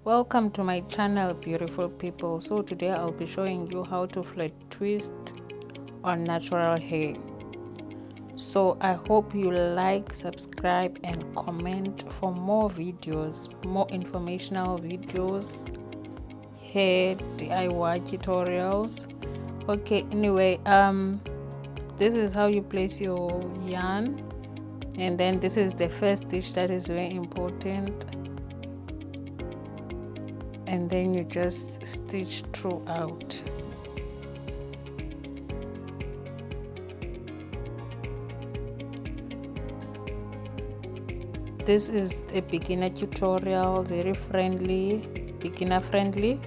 Welcome to my channel, beautiful people. So today I'll be showing you how to flat twist on natural hair. So I hope you like, subscribe and comment for more videos, more informational videos, hair DIY tutorials. Okay, anyway, this is how you place your yarn, and then this is the first stitch that is very important, and then you just stitch throughout. This is a beginner tutorial, very friendly, beginner friendly.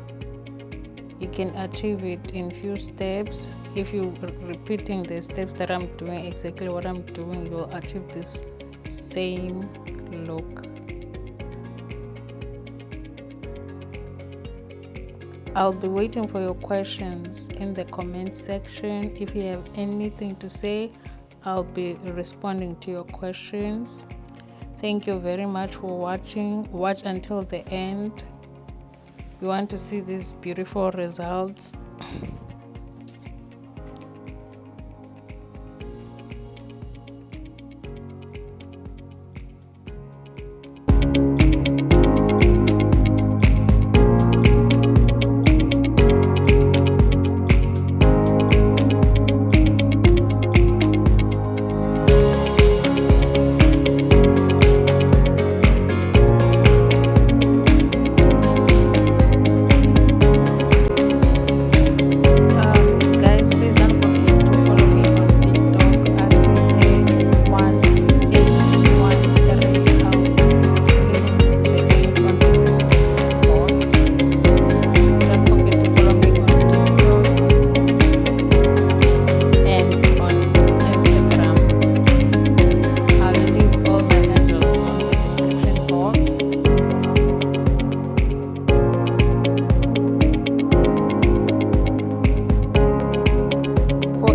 You can achieve it in few steps. If you repeating the steps that I'm doing, exactly what I'm doing, you'll achieve this same look. I'll be waiting for your questions in the comment section. If you have anything to say, I'll be responding to your questions. Thank you very much for watching. Watch until the end. You want to see these beautiful results.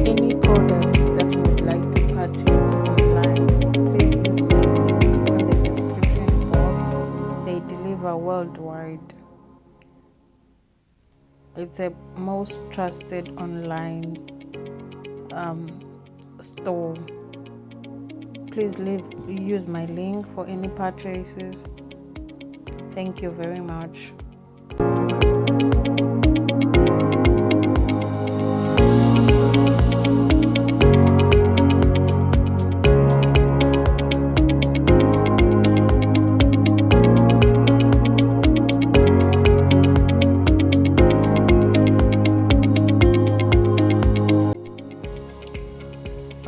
Any products that you would like to purchase online, please use my link on the description box. They deliver worldwide. It's a most trusted online store. Please use my link for any purchases. Thank you very much.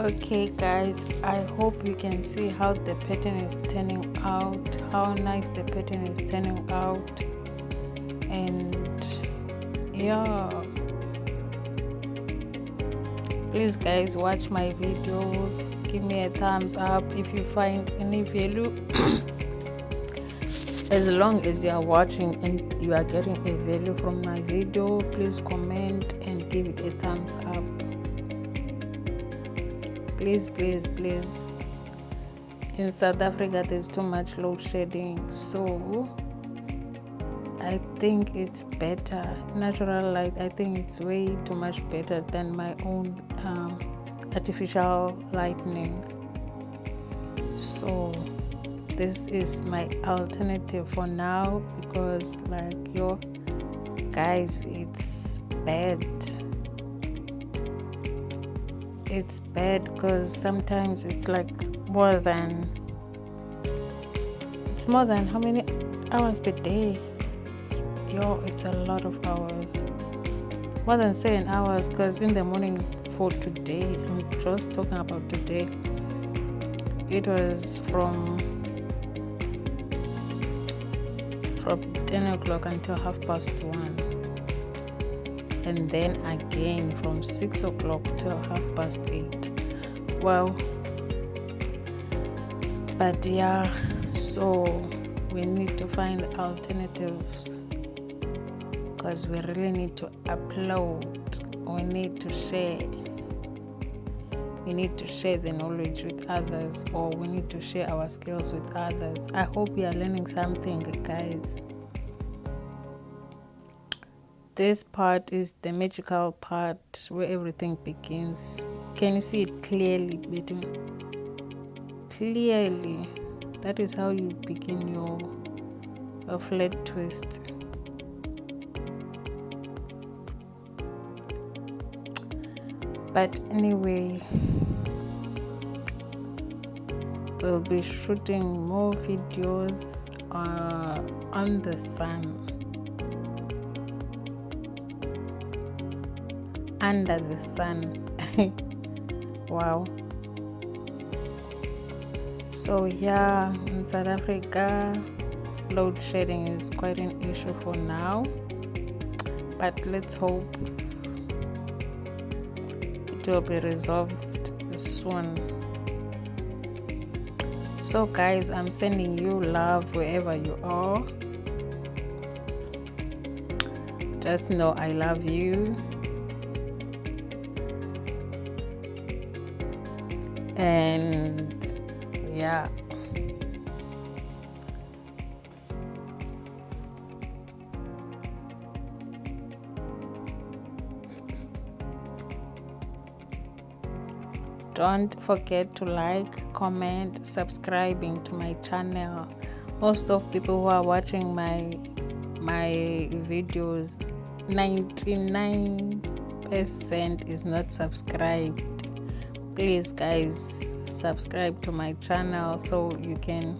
Okay guys, I hope you can see how the pattern is turning out, how nice the pattern is turning out. And yeah, please guys, watch my videos, give me a thumbs up if you find any value. As long as you are watching and you are getting a value from my video, please comment and give it a thumbs up. Please, please, please. In South Africa, there's too much load shedding, so I think it's better. Natural light, I think it's way too much better than my own artificial lightning. So this is my alternative for now, because like yo guys, it's bad. It's bad because sometimes it's like more than how many hours per day? It's a lot of hours, more than 7 hours, because in the morning for today, I'm just talking about today, it was from 10 o'clock until 1:30, and then again from 6 o'clock till 8:30. Well, but yeah, so we need to find alternatives, because we really need to upload, we need to share the knowledge with others, or we need to share our skills with others. I hope you are learning something, guys. this part is the magical part where everything begins. Can you see it clearly, Betty? Clearly, that is how you begin your flat twist. But anyway, we'll be shooting more videos on the sun, under the sun. Wow. So yeah, in South Africa, load shedding is quite an issue for now, but let's hope it will be resolved soon. So guys, I'm sending you love wherever you are. Just know I love you. And yeah. Don't forget to like, comment, subscribing to my channel. Most of people who are watching my videos, 99% is not subscribed. Please guys, subscribe to my channel so you can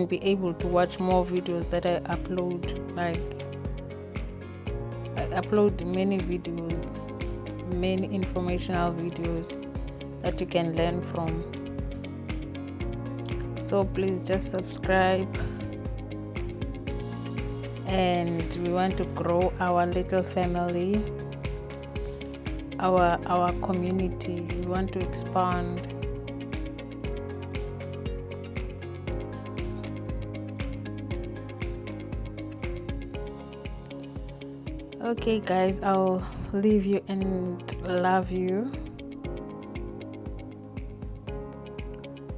be able to watch more videos that I upload. Like, I upload many videos, many informational videos that you can learn from. So please just subscribe, and we want to grow our little family, our community. We want to expand. Okay guys, I'll leave you and love you.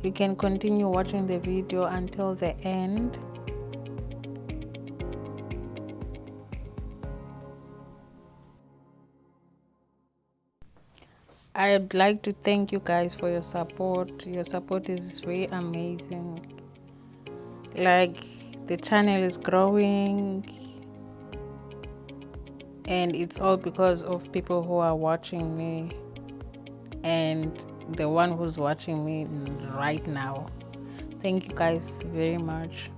You can continue watching the video until the end. I'd like to thank you guys for your support. Your support is very amazing. Like, the channel is growing, and it's all because of people who are watching me, and the one who's watching me right now. Thank you guys very much.